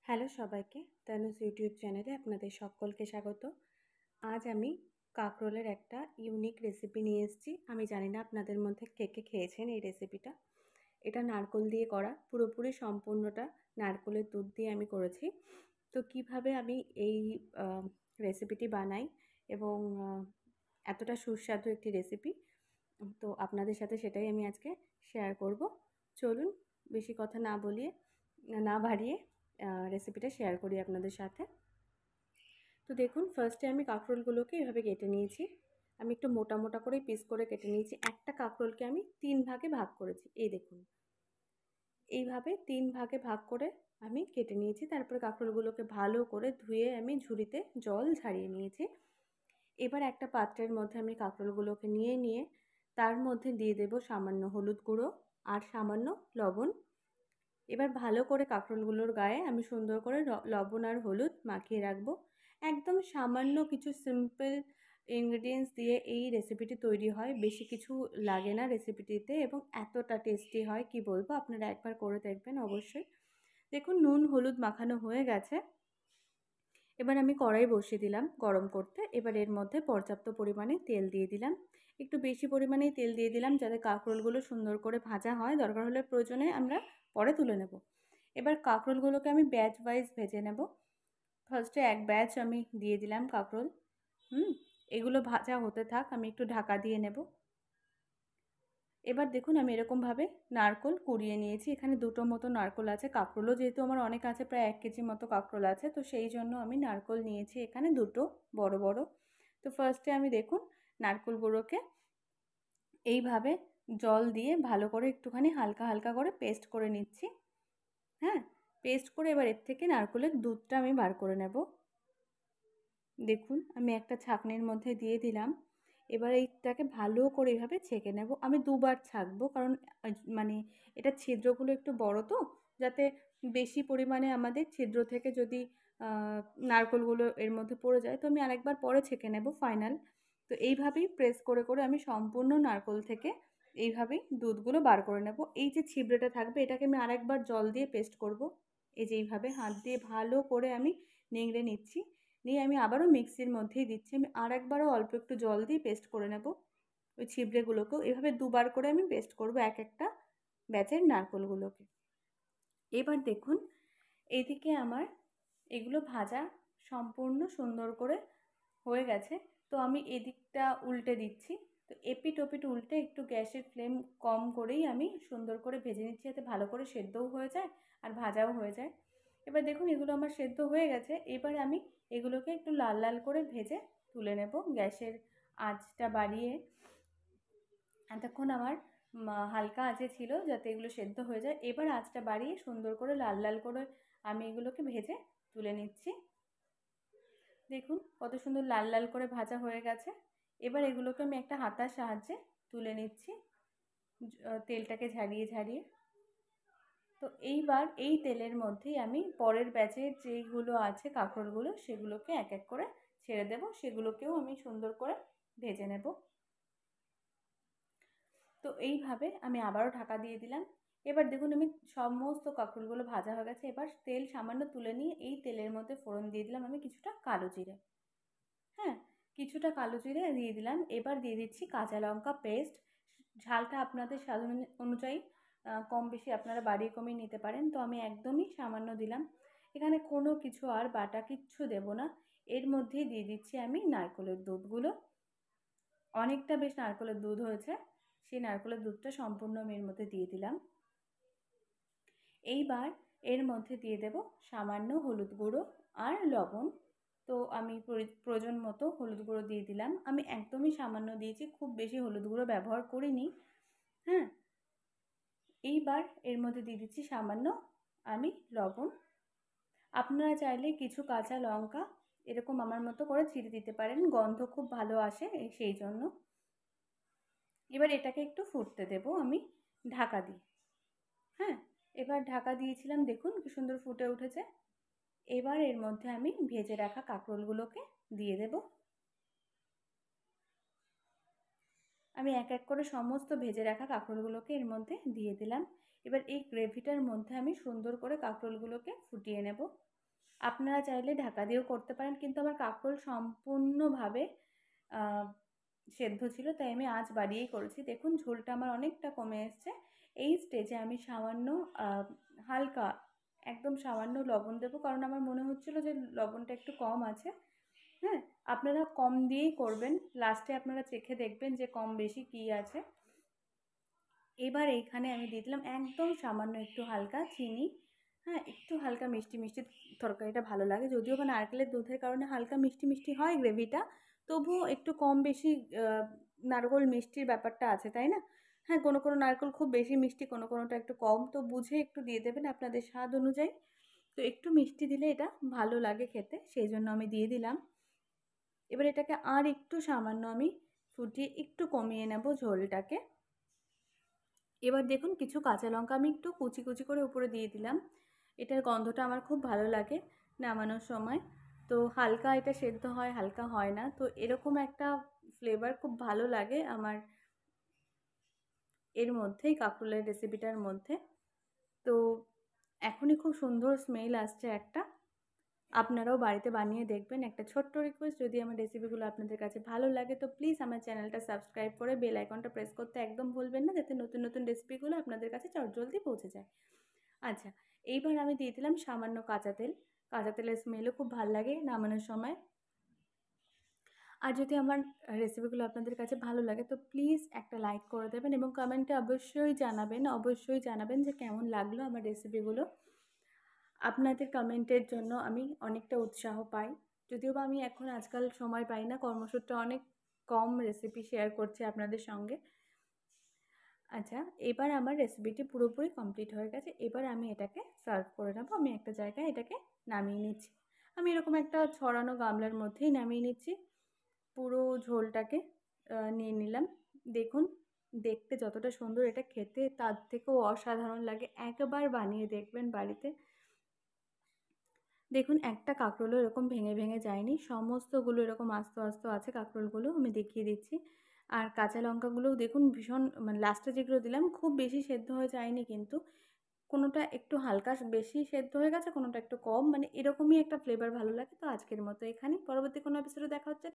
Hello সবাইকে, Tanuj YouTube চ্যানেলে আপনাদের সকলকে স্বাগত। আজ আমি কাঁকরোলের একটা ইউনিক রেসিপি নিয়ে এসেছি। আমি জানি না আপনাদের মধ্যে কে কে খেয়েছেন এই রেসিপিটা। এটা নারকেল দিয়ে করা, পুরোপুরি সম্পূর্ণটা নারকেলের দুধ দিয়ে আমি করেছি। তো কিভাবে আমি এই রেসিপিটি বানাই এবং এতটা সুস্বাদু একটি রেসিপি, তো আপনাদের সাথে সেটাই আমি আজকে শেয়ার করব। চলুন বেশি কথা না বাড়িয়ে রেসিপিটা শেয়ার করি আপনাদের সাথে। তো দেখুন, ফার্স্টে আমি কাঁকরোলগুলোকে এভাবে কেটে নিয়েছি। আমি একটু মোটা মোটা করে পিস করে কেটে নিয়েছি। একটা কাঁকরোলকে আমি 3 ভাগে ভাগ করেছি। এই দেখুন, এইভাবে 3 ভাগে ভাগ করে আমি কেটে নিয়েছি। তারপরে কাঁকরোলগুলোকে ভালো করে ধুয়ে আমি ঝুড়িতে জল ঝারিয়ে নিয়েছি। এবার একটা পাত্রের মধ্যে আমি কাঁকরোলগুলোকে নিয়ে তার মধ্যে দিয়ে দেব সামান্য হলুদ গুঁড়ো আর সামান্য লবণ। এবার ভালো করে কাঁকরোলগুলোর গায়ে আমি সুন্দর করে লবণ আর হলুদ মাখিয়ে রাখবো। একদম সামান্য কিছু সিম্পল ইনগ্রেডিয়েন্টস দিয়ে এই রেসিপিটি তৈরি হয়, বেশি কিছু লাগে না রেসিপিটিতে এবং এতটা টেস্টি হয় কি বলবো। আপনারা একবার করে দেখবেন অবশ্যই। দেখুন, নুন হলুদ মাখানো হয়ে গেছে। এবার আমি কড়াই বসিয়ে দিলাম গরম করতে। এবার এর মধ্যে পর্যাপ্ত পরিমাণে তেল দিয়ে দিলাম। একটু বেশি পরিমাণেই তেল দিয়ে দিলাম যাতে কাঁকরোলগুলো সুন্দর করে ভাজা হয়। দরকার হলে প্রয়োজনে আমরা পরে তুলে নেব। এবার কাঁকরোলগুলোকে আমি ব্যাচ ওয়াইজ ভেজে নেব। ফার্স্টে এক ব্যাচ আমি দিয়ে দিলাম কাঁকরোল। এগুলো ভাজা হতে থাক, আমি একটু ঢাকা দিয়ে নেব। এবার দেখুন, আমি এরকমভাবে নারকেল কুড়িয়ে নিয়েছি। এখানে দুটো মতো নারকেল আছে। কাঁকরোলও যেহেতু আমার অনেক আছে, প্রায় 1 কেজি মতো কাঁকরোল আছে, তো সেই জন্য আমি নারকেল নিয়েছি এখানে দুটো বড় বড়। তো ফার্স্টে আমি দেখুন নারকেলগুলোকে এইভাবে জল দিয়ে ভালো করে একটুখানি হালকা হালকা করে পেস্ট করে নিচ্ছি। হ্যাঁ, পেস্ট করে এবার এর থেকে নারকেলের দুধটা আমি বার করে নেব। দেখুন, আমি একটা ছাঁকনির মধ্যে দিয়ে দিলাম। এবার এইটাকে ভালো করে এইভাবে ছেঁকে নেব। আমি দুবার ছাঁকবো, কারণ মানে এটা ছিদ্রগুলো একটু বড়, তো যাতে বেশি পরিমাণে আমাদের ছিদ্র থেকে যদি নারকেলগুলো এর মধ্যে পড়ে যায়, তো আমি আরেকবার পরে ছেঁকে নেব ফাইনাল। তো এইভাবেই প্রেস করে করে আমি সম্পূর্ণ নারকেল থেকে এইভাবেই দুধগুলো বার করে নেব। এই যে ছিবড়েটা থাকবে এটাকে আমি আরেকবার জল দিয়ে পেস্ট করব। এই যে এইভাবে হাত দিয়ে ভালো করে আমি নেংড়ে নিচ্ছি। নিয়ে আমি আবারও মিক্সির মধ্যেই দিচ্ছি। আমি আরেকবারও অল্প একটু জল দিয়ে পেস্ট করে নেব ওই ছিবড়েগুলোকেও। এভাবে দুবার করে আমি পেস্ট করব এক একটা ব্যাচের নারকেলগুলোকে। এবার দেখুন, এইদিকে আমার এগুলো ভাজা সম্পূর্ণ সুন্দর করে হয়ে গেছে। তো আমি এদিকটা উল্টে দিচ্ছি। তো এপিট ওপিট উল্টে একটু গ্যাসের ফ্লেম কম করেই আমি সুন্দর করে ভেজে নিচ্ছি, যাতে ভালো করে সেদ্ধও হয়ে যায় আর ভাজাও হয়ে যায়। এবার দেখুন, এগুলো আমার সেদ্ধ হয়ে গেছে। এবার আমি এগুলোকে একটু লাল লাল করে ভেজে তুলে নেব। গ্যাসের আঁচটা বাড়িয়ে, এতক্ষণ আমার হালকা আঁচে ছিল যাতে এগুলো সেদ্ধ হয়ে যায়। এবার আঁচটা বাড়িয়ে সুন্দর করে লাল লাল করে আমি এগুলোকে ভেজে তুলে নিচ্ছি। দেখুন কত সুন্দর লাল লাল করে ভাজা হয়ে গেছে। এবার এগুলোকে আমি একটা হাতার সাহায্যে তুলে নিচ্ছি, তেলটাকে ঝারিয়ে ঝারিয়ে। তো এইবার এই তেলের মধ্যেই আমি পরের ব্যাচের যেইগুলো আছে কাঁকরোলগুলো, সেগুলোকে এক এক করে ছেড়ে দেব। সেগুলোকেও আমি সুন্দর করে ভেজে নেব। তো এইভাবে আমি আবারও ঢাকা দিয়ে দিলাম। এবার দেখুন, আমি সমস্ত কাঁকরোলগুলো ভাজা হয়ে গেছে। এবার তেল সামান্য তুলে নিয়ে এই তেলের মধ্যে ফোড়ন দিয়ে দিলাম আমি কিছুটা কালো জিরে। হ্যাঁ, কিছুটা কালো জিরে দিয়ে দিলাম। এবার দিয়ে দিচ্ছি কাঁচা লঙ্কা পেস্ট। ঝালটা আপনাদের স্বাদ অনুযায়ী কম বেশি আপনারা বাড়িয়ে কমিয়ে নিতে পারেন। তো আমি একদমই সামান্য দিলাম। এখানে কোনো কিছু আর বাটা কিচ্ছু দেব না। এর মধ্যেই দিয়ে দিচ্ছি আমি নারকেলের দুধগুলো। অনেকটা বেশ নারকেলের দুধ হয়েছে। সেই নারকেলের দুধটা সম্পূর্ণ আমি এর মধ্যে দিয়ে দিলাম। এইবার এর মধ্যে দিয়ে দেব সামান্য হলুদ গুঁড়ো আর লবণ। তো আমি প্রয়োজন মতো হলুদ গুঁড়ো দিয়ে দিলাম। আমি একদমই সামান্য দিয়েছি, খুব বেশি হলুদ গুঁড়ো ব্যবহার করিনি। হ্যাঁ, এইবার এর মধ্যে দিয়ে দিচ্ছি সামান্য আমি লবণ। আপনারা চাইলে কিছু কাঁচা লঙ্কা এরকম আমার মতো করে ছিঁড়ে দিতে পারেন, গন্ধ খুব ভালো আসে সেই জন্য। এবার এটাকে একটু ফুটতে দেব আমি ঢাকা দিয়ে। হ্যাঁ, এবার ঢাকা দিয়েছিলাম, দেখুন কি সুন্দর ফুটে উঠেছে। এবার এর মধ্যে আমি ভেজে রাখা কাঁকরোলগুলোকে দিয়ে দেব। আমি এক এক করে সমস্ত ভেজে রাখা কাঁকরোলগুলোকে এর মধ্যে দিয়ে দিলাম। এবার এই গ্রেভিটার মধ্যে আমি সুন্দর করে কাঁকরোলগুলোকে ফুটিয়ে নেব। আপনারা চাইলে ঢাকা দিয়েও করতে পারেন, কিন্তু আমার কাঁকরোল সম্পূর্ণভাবে সেদ্ধ ছিল, তাই আমি আঁচ বাড়িয়েই করেছি। দেখুন ঝোলটা আমার অনেকটা কমে এসছে। এই স্টেজে আমি সামান্য হালকা একদম সামান্য লবণ দেবো, কারণ আমার মনে হচ্ছিলো যে লবণটা একটু কম আছে। হ্যাঁ, আপনারা কম দিয়েই করবেন, লাস্টে আপনারা চেখে দেখবেন যে কম বেশি কী আছে। এবার এইখানে আমি দিয়ে দিলাম একদম সামান্য একটু হালকা চিনি। হ্যাঁ, একটু হালকা মিষ্টি মিষ্টি তরকারিটা ভালো লাগে, যদিও বা নারকেলের দুধের কারণে হালকা মিষ্টি মিষ্টি হয় গ্রেভিটা, তবুও একটু কম বেশি নারকেল মিষ্টির ব্যাপারটা আছে, তাই না? হ্যাঁ, কোনো কোনো নারকেল খুব বেশি মিষ্টি, কোনো কোনোটা একটু কম, তো বুঝে একটু দিয়ে দেবেন আপনাদের স্বাদ অনুযায়ী। তো একটু মিষ্টি দিলে এটা ভালো লাগে খেতে, সেই জন্য আমি দিয়ে দিলাম। এবার এটাকে আর একটু সামান্য আমি ফুটিয়ে একটু কমিয়ে নেব ঝোলটাকে। এবার দেখুন কিছু কাঁচা লঙ্কা আমি একটু কুচি কুচি করে উপরে দিয়ে দিলাম। এটার গন্ধটা আমার খুব ভালো লাগে নামানোর সময়। তো হালকা এটা সেদ্ধ হয়, হালকা হয় না, তো এরকম একটা ফ্লেভার খুব ভালো লাগে আমার এর মধ্যেই, কাঁকরোলের রেসিপিটার মধ্যে। তো এখনই খুব সুন্দর স্মেল আসছে একটা। আপনারাও বাড়িতে বানিয়ে দেখবেন। একটা ছোট্ট রিকোয়েস্ট, যদি আমার রেসিপিগুলো আপনাদের কাছে ভালো লাগে তো প্লিজ আমার চ্যানেলটা সাবস্ক্রাইব করে বেল আইকনটা প্রেস করতে একদম ভুলবেন না, যাতে নতুন নতুন রেসিপিগুলো আপনাদের কাছে চটজলদি পৌঁছে যায়। আচ্ছা, এইবার আমি দিয়ে দিলাম সামান্য কাঁচা তেল। কাঁচা তেলের স্মেলও খুব ভাল লাগে নামানোর সময়। আর যদি আমার রেসিপিগুলো আপনাদের কাছে ভালো লাগে তো প্লিজ একটা লাইক করে দেবেন, এবং কমেন্টে অবশ্যই জানাবেন যে কেমন লাগলো আমার রেসিপিগুলো। আপনাদের কমেন্টের জন্য আমি অনেকটা উৎসাহ পাই, যদিও বা আমি এখন আজকাল সময় পাই না, কর্মসূত্রে অনেক কম রেসিপি শেয়ার করছি আপনাদের সঙ্গে। আচ্ছা, এবার আমার রেসিপিটি পুরোপুরি কমপ্লিট হয়ে গেছে। এবার আমি এটাকে সার্ভ করে নেবো। আমি একটা জায়গায় এটাকে নামিয়ে নিচ্ছি। আমি এরকম একটা ছড়ানো গামলার মধ্যেই নামিয়ে নিচ্ছি। পুরো ঝোলটাকে নিয়ে নিলাম। দেখুন দেখতে যতটা সুন্দর, এটা খেতে তার থেকেও অসাধারণ লাগে। একবার বানিয়ে দেখবেন বাড়িতে। দেখুন একটা কাঁকরোলও এরকম ভেঙে ভেঙে যায়নি, সমস্তগুলো এরকম আস্ত আস্ত আছে কাঁকরোলগুলো, আমি দেখিয়ে দিচ্ছি। আর কাঁচা লঙ্কাগুলোও দেখুন ভীষণ, মানে লাস্টে যেগুলো দিলাম খুব বেশি সেদ্ধ হয়ে যায়নি, কিন্তু কোনোটা একটু হালকা বেশি সেদ্ধ হয়ে গেছে, কোনোটা একটু কম, মানে এরকমই একটা ফ্লেভার ভালো লাগে। তো আজকের মতো এখানেই, পরবর্তী কোনো এপিসোডে দেখা হচ্ছে।